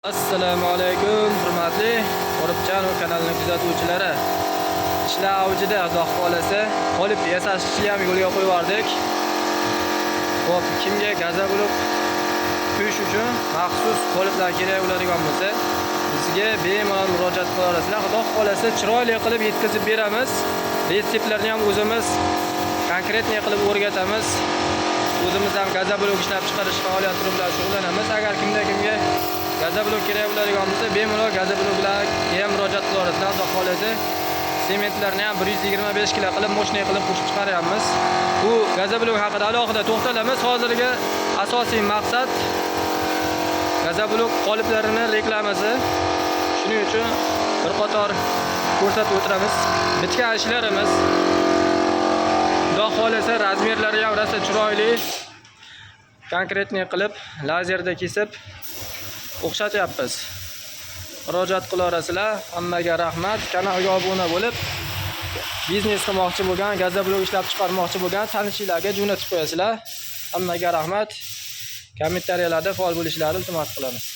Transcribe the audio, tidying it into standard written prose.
Assalomu alaykum hurmatli Oribjon kanalining kuzatuvchilari. Ishlar avjida, Xudo xolasa, qolip yasashni ham yo'lga qo'yib yubordik. Xo'p, kimga gazablok quyish uchun maxsus qoliplar kerak bo'ladigan bo'lsa, bizga bemalol murojaat qila olasizlar. Xudo xolasa, chiroyli qilib yetkazib beramiz. Retseptlarni ham o'zimiz konkretniy qilib o'rgatamiz. O'zimiz ham gazablok ishlab chiqarish faoliyati bilan shug'ullanamiz. Agar kimga gazablok kerak bo'ladigan bo'lsa, bemalol gazabloklarga ham murojaat qila olasizlar. Xudo xolasa, sementlarni ham 125 kg qilib moshina qilib qo'shib chiqaryapmiz. Bu gazablok haqida alohida to'xtalamiz. Hozirgi asosiy maqsad gazablok qoliplarini reklamasi. Shuning uchun bir qator ko'rsatib o'tiramiz. Bitgan ishlarimiz. Xudo xolasa, razmerlari ham rosa chiroyli, konkretniy qilib lazerda kesib o'xshatyapmiz. Murojaat qila olasizlar. Hammaga rahmat. Kanalga obuna bo'lib, biznes qilmoqchi bo'lgan, gazablok ishlab chiqarmoqchi bo'lgan tanishlarga jo'natib qo'yasizlar. Hammaga rahmat. Kommentariyalarda faol bo'lishlarini iltimos qilamiz.